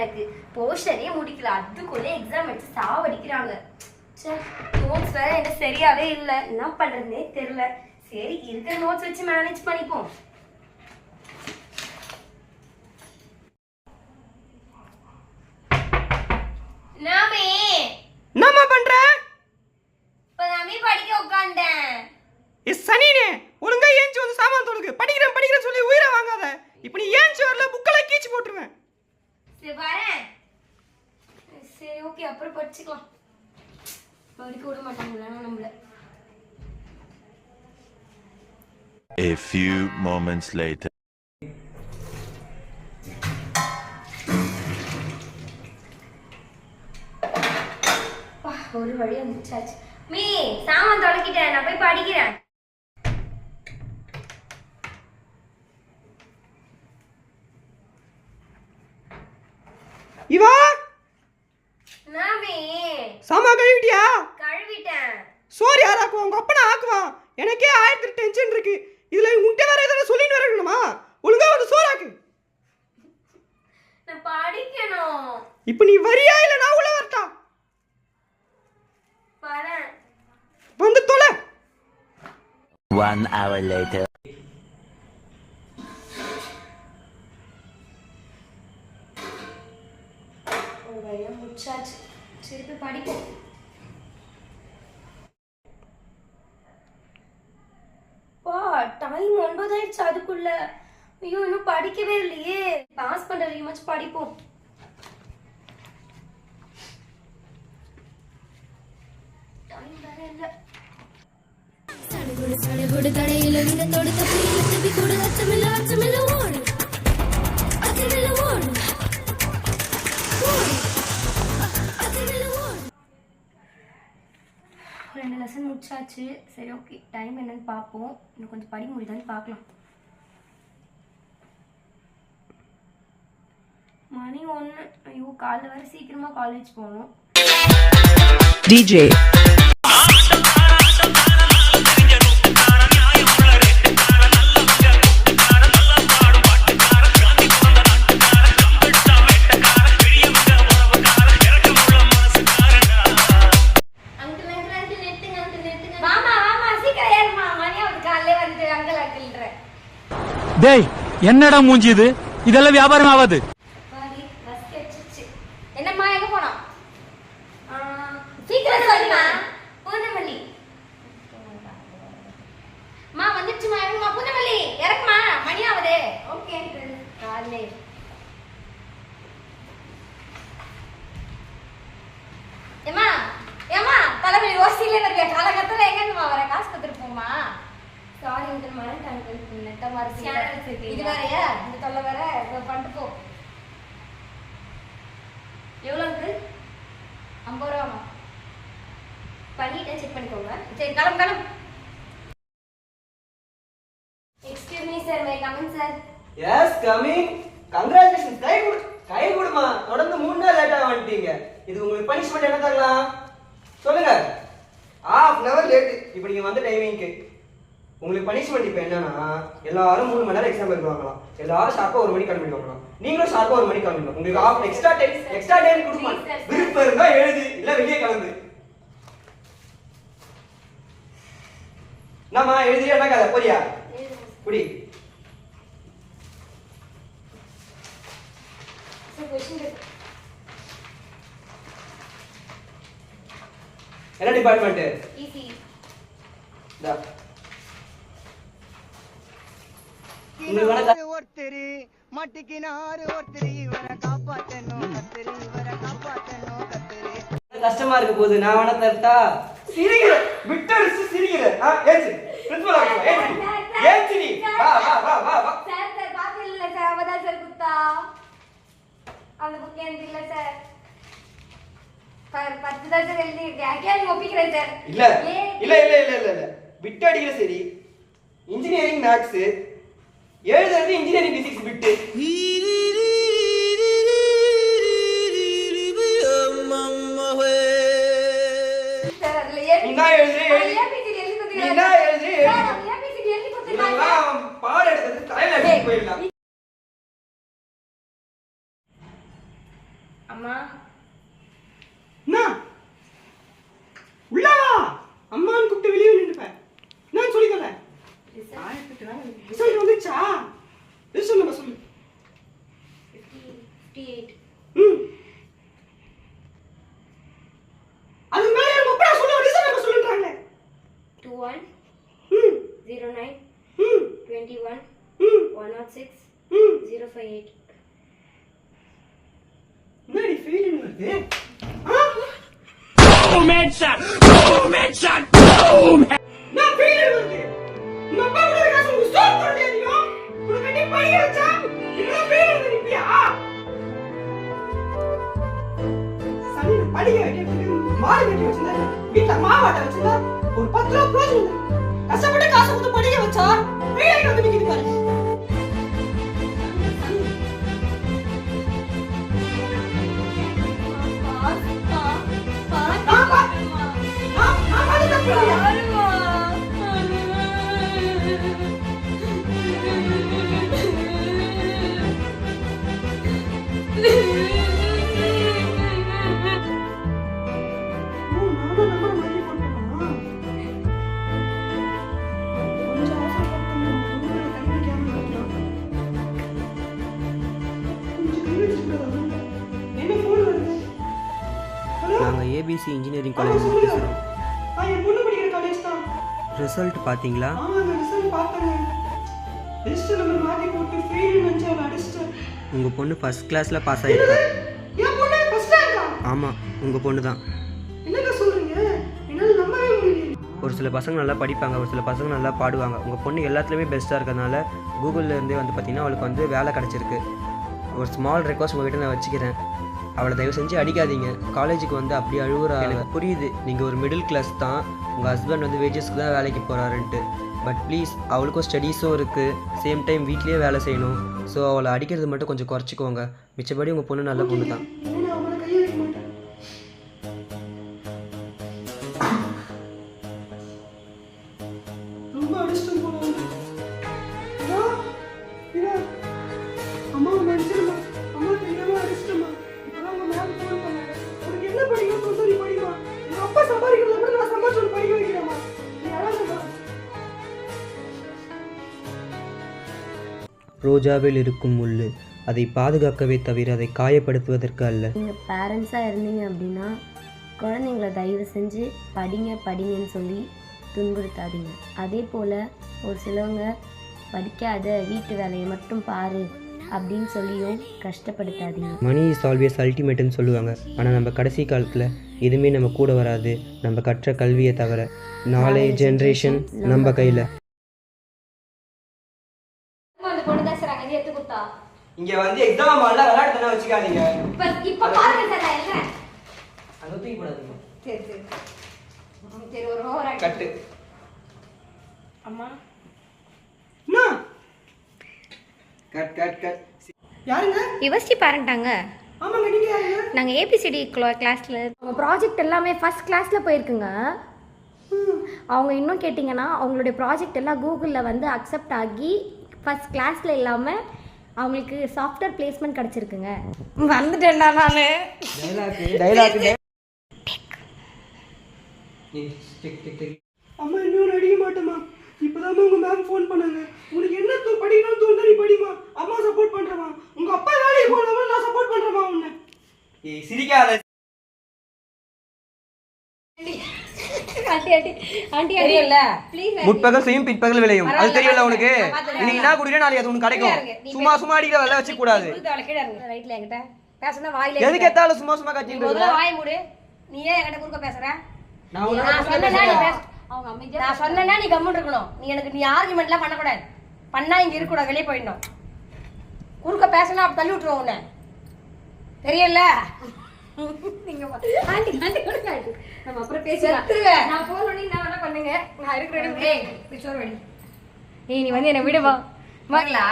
எனக்கு போர்ஷனே முடிக்கல, அதுக்குள்ள எக்ஸாம் எடுத்து சாவடிக்கிறாங்க. நோட்ஸ் வேற என்ன சரியாவே இல்லை, என்ன பண்றதுன்னே தெரியல. சரி இருக்கிற நோட்ஸ் வச்சு மேனேஜ் பண்ணிப்போம். என்னம்மா பண்ற? இப்பதாமே படிக்க உட்கார்ந்தேன். சனினே, ஒழுங்கா ஏஞ்சி வந்து சாமான் தொடுக்கு. படிக்கிறேன் சொல்லி உயிரை வாங்காத. இப்போ நீ ஏஞ்சி வரல புக்கெல்லாம் கீச்சி போட்டுருவேன். சரி வரேன். சரி ஓகே, அப்புறம் படிச்சுக்கலாம். படிக்க விட மாட்டாங்களா நம்மள? A few moments later. ஒரு வழியா முடிச்சாச்சு. மீ சாமான் தொடக்கிட்டேன், நான் போய் படிக்கிறேன். இவா நாமே சாமான் கழுவிட்டியா? கழுவிட்டேன். சோறு யார் ஆக்குவா? உங்க அப்பா ஆக்குவான். எனக்கே 1000 டென்ஷன் இருக்கு. இதுல உன்கிட்ட வேற ஏதாவது சொல்லிட்டு வரணுமா? ஒழுங்கா வந்து சோறாக்கு. நான் படிக்கணும். இப்போ நீ வரியா இல்ல நான் உள்ள வரட்டா? வரேன். வந்து தொலை. 1 hour later. ஒரு வழியா முடிச்சாச்சு. சரி போய் படிப்போம். டைம் 9 ஆயிடுச்சு அதுக்குள்ள. ஐயோ இன்னும் படிக்கவே இல்லையே. பாஸ் பண்ற வரைக்கும் படிப்போம். டைம் வேற இல்ல. சடுகுடு தடையில வினத்தோடு தப்பி கூட அச்சமில்ல ஓடு அச்சமில்ல ஓடு ரெண்டு லெசன் முடிச்சாச்சு. சரி ஓகே, டைம் என்னன்னு பார்ப்போம். இன்னும் கொஞ்சம் படிக்க முடியுதான்னு பார்க்கலாம். மணி 1. ஐயோ காலைல வர சீக்கிரமா காலேஜ் போகணும். DJ டேய் என்னடா மூஞ்சி இது? இதெல்லாம் வியாபாரம் ஆகாது. என்னம்மா எங்க போனா? சீக்கிரம் சொல்லுமா. பூந்தமல்லி மா வந்துச்சுமா. இறங்குமா பூந்தமல்லி, இறக்குமா, மணி ஆகுது. ஓகே காலே ஏமா ஏமா தலைவலி ஓசியிலே வரல. காலகட்டத்தில் எங்கேருந்துமா வர? காசு கொடுத்துட்டு போமா. சாரி உங்கள் மறந்துட்டாங்க. நெட்டமா இருக்கு. இது வேறையா? இந்த தொல்லை வேற பண்ணிட்டு போ. எவ்வளோ இருக்கு? 50 ரூபாமா? பண்ணிட்டேன், செக் பண்ணிக்கோங்க. சரி கிளம்பு. Excuse me sir, may come in sir. Yes coming. Congratulations. கை கொடுமா. தொடர்ந்து 3 நாள் லேட்டா வந்துட்டீங்க. இது உங்களுக்கு பனிஷ்மென்ட் என்ன தரலாம் சொல்லுங்க? ½ an hour லேட். இப்போ நீங்க வந்த டைமிங்க்கு உங்களுக்கு பனிஷ்மெண்ட் இப்போ என்னன்னா, எல்லாரும் 3 மணி நேரம் எக்ஸாம் எழுதுவாங்களாம். எல்லாரும் ஷார்ப்பா 1 மணிக்கு கிளம்பிட்டு வாங்கலாம். நீங்களும் ஷார்ப்பா 1 மணிக்கு கிளம்பிடணும். உங்களுக்கு ஆஃப் எக்ஸ்ட்ரா டைம் கொடுமா. விருப்பம் இருந்தா எழுது, இல்ல வெளியே கிளம்பு. நாமா எழுதியா என்ன கதை போறியா? குடி. என்ன டிபார்ட்மெண்ட்? ஈசி. டா ஒருத்தர் மாட்டிக்கினாரு, ஒருத்தர் இவரை காப்பாத்தணும் கத்தரு, இவரை காப்பாத்தணும் கத்தரு. கஷ்டமா இருக்க போகுது, நான் வேணா தரட்டா? சிரிக்கிற விட்டடிச்சு சிரிக்கிற. ஏச்சு பிரின்சிபல் ஆஃபீஸ் ஏச்சு நீ வா. சார் காசு இல்ல சார், அவதா சார் குத்தா. அந்த புக் எனக்கு இல்ல சார். 10 தான் சார் எழுதி இருக்கேன். ஒப்பிக்கிறேன் சார். இல்ல விட்டு அடிக்கிற. சரி இன்ஜினியரிங் மேக்ஸ் எழுதுறது இன்ஜினியரிங் பிசிக்ஸ் விட்டு. அம்மா என்ன உள்ளவா அம்மான்னு கூப்பிட்டு வெளியே நின்றுப்பேன் நான் சொல்லிக்கல ரிசல்ட் வந்துச்சா ரிசல்ட் நம்ம சொல்லு 58 அது மேல நம்ம அப்பா சொல்ல ரிசல்ட் நம்ம சொல்றாங்க 21 09 21 106 058 என்னடி ஃபெயில் வருது நான் ஃபெயில் வருது உங்க அப்பா கூட காசு உங்களுக்கு ஸ்டாப் பண்ணலையா நீங்க உனக்கு கட்டி படிக்க வச்சா என்ன ஃபெயில் வருது நிப்பியா சரி படிக்க வைக்கிறதுக்கு மாடு கட்டி வச்சிருந்தா வீட்டுல மாவாட்ட வச்சிருந்தா ஒரு 10 ரூபா ப்ரோஜனம் கஷ்டப்பட்டு காசு கொடுத்து படிக்க வச்சா ஃபெயில் வந்து நிக்குது பாருங்க நாங்கள் ஏபிசி இன்ஜினியரிங் காலேஜ் பேசுகிறோம். என் பொண்ணு படிக்கிற காலேஜ் தான். ரிசல்ட் பார்த்தீங்களா? ஆமாங்க ரிசல்ட் பார்த்தேங்க. லிஸ்ட் நம்பர் மாத்தி போட்டு ஃபெயில் நினைச்சு அவளை அடிச்சிட்டேன். உங்கள் பொண்ணு ஃபர்ஸ்ட் கிளாஸில் பாஸ் ஆகிருக்கா. என் பொண்ணு ஃபர்ஸ்ட் ரேங்கா? ஆமாம், உங்கள் பொண்ணு தான். என்னங்க சொல்றீங்க? என்னால் நம்பவே முடியல. ஒரு சில பசங்க நல்லா படிப்பாங்க, ஒரு சில பசங்க நல்லா பாடுவாங்க. உங்கள் பொண்ணு எல்லாத்துலேயுமே பெஸ்ட்டாக இருக்கிறதுனால கூகுள்லேருந்தே வந்து பார்த்தீங்கன்னா அவளுக்கு வந்து வேலை கிடச்சிருக்கு. ஒரு ஸ்மால் ரெக்வஸ்ட் உங்கள்கிட்ட நான் வச்சுக்கிறேன். அவளை தயவு செஞ்சு அடிக்காதீங்க. காலேஜுக்கு வந்து அப்படி அழுகுறா. எனக்கு புரியுது, நீங்கள் ஒரு மிடில் கிளாஸ் தான், உங்கள் ஹஸ்பண்ட் வந்து வேஜஸ்க்கு தான் வேலைக்கு போகிறாருன்ட்டு. பட் ப்ளீஸ், அவளுக்கும் ஸ்டடீஸும் இருக்குது, சேம் டைம் வீட்லேயே வேலை செய்யணும். ஸோ அவளை அடிக்கிறது மட்டும் கொஞ்சம் குறைச்சிக்கோங்க. மிச்சபடி உங்கள் பொண்ணு நல்ல பொண்ணு தான். நான் அவளை கையை வைக்க மாட்டேன். ரொம்ப அடிச்சிட்டு போனாங்க. அம்மா மன்னிச்சிருமா, அம்மா தெரியாம அடிச்சிட்டமா. இப்பதான் உங்க மேம் ஃபோன் பண்ணாங்க. உனக்கு என்ன படிக்கணும் சொல்லி நீ படிக்கமா. எங்க அப்பா சம்பாதிக்கிறத விட நான் சம்பாதிச்சு படிக்க வைக்கிறேம்மா. நீ அழாதம்மா. ரோஜாவில் இருக்கும் முள்ளு அதை பாதுகாக்கவே தவிர அதை காயப்படுத்துவதற்கு அல்ல. நீங்கள் பேரண்ட்ஸாக இருந்தீங்க அப்படின்னா குழந்தைங்கள தயவு செஞ்சு படிங்கன்னு சொல்லி துன்புறுத்தாதீங்க. அதே போல் ஒரு சிலவங்க படிக்காத வீட்டு வேலையை மட்டும் பாரு அப்படின்னு சொல்லியும் கஷ்டப்படுத்தாதீங்க. மணி இஸ் ஆல்வேஸ் அல்டிமேட்டுன்னு சொல்லுவாங்க. ஆனால் நம்ம கடைசி காலத்தில் எதுவுமே நம்ம கூட வராது, நம்ம கற்ற கல்வியை தவிர. நாளை ஜென்ரேஷன் நம்ம கையில். அந்த பொண்ணு தான் சார் அங்க எடுத்து கொடுத்தா. இங்க வந்து எக்ஸாம் ஹால்ல விளையாட்டு தான வச்சுக்காதீங்க. இப்ப பாருங்க சார் நான் என்ன அத தூக்கி போடாதீங்க. சரி ஒரு ஓவரா கட்டு. அம்மா அம்மா கட் யாருங்க? யுவஸ்டி பேரண்டாங்க. ஆமாங்க, நீங்க யாருங்க? நாங்கள் ஏபிசிடி கிளாஸில் அவங்க ப்ராஜெக்ட் எல்லாமே ஃபஸ்ட் கிளாஸில் போயிருக்குங்க. அவங்க இன்னும் கேட்டிங்கன்னா அவங்களுடைய ப்ராஜெக்ட் எல்லாம் கூகுளில் வந்து அக்செப்ட் ஆகி ஃபஸ்ட் கிளாஸில் இல்லாமல் அவங்களுக்கு சாஃப்ட்வேர் பிளேஸ்மெண்ட் கிடச்சிருக்குங்க. வந்துட்டேன்டா நான். டைலாக் அம்மா இன்னும் அடிக்க மாட்டேம்மா. இப்போதான் உங்க மேம் ஃபோன் பண்ணாங்க. உனக்கு என்ன படிக்கணும்னு தோணுதா நீ படிமா. அம்மா சப்போர்ட் பண்றமா. உங்க அப்பா வேலைக்கு போனவங்க நான் சப்போர்ட் பண்றமா உன்னை. ஏய் சிரிக்காத. ஆண்டி தெரியல ப்ளீஸ். முற்பகல் செய்யும் பிற்பகல் விளையும். அது தெரியல உனக்கு. இன்னைக்கு என்ன குடினா நாளைக்கு அது உனக்கு கிடைக்கும். சும்மா அடிக்கிற வேலை வச்சு கூடாது. ரைட்ல என்கிட்ட பேசுனா வாயில எதுக்கு ஏத்தாலும் சும்மா கத்திட்டு முதல்ல வாய் மூடு. நீ ஏன் என்கிட்ட குறுக்க பேசுற? நான் சொன்னேன்னா நீ பேச. அவங்க அமைதியா நான் சொன்னேன்னா நீ கம்முன்னு இருக்கணும். நீ ஆர்குமெண்ட்லாம் பண்ண கூடாது. பண்ணா இங்க இருக்க கூடாது, வெளியே போயிடணும். குறுக்க பேசினா அப்படி தள்ளி விட்டுருவோம் உன்னை. தெரியல. நீங்க ஆண்டி கொடுங்க. நம்ம அப்புறம் பேசிடுவேன். நான் போன் பண்ணி நான் என்ன பண்ணுங்க. நான் இருக்கிறேன். ஏய் பிச்சோர் வெடி. ஏய் நீ வந்து என்ன விடுவா. மகளா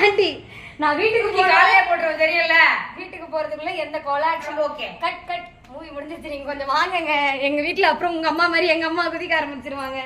ஆண்டி நான் வீட்டுக்கு காலையே போட்டுருவேன். தெரியல. வீட்டுக்கு போறதுக்குள்ள எந்த கோலாக்ஷன் ஓகே. கட் மூவி முடிஞ்சிருச்சு. நீங்க கொஞ்சம் வாங்குங்க எங்க வீட்டுல. அப்புறம் உங்க அம்மா மாதிரி எங்க அம்மா குதிக்க ஆரம்பிச்சிருவாங்க.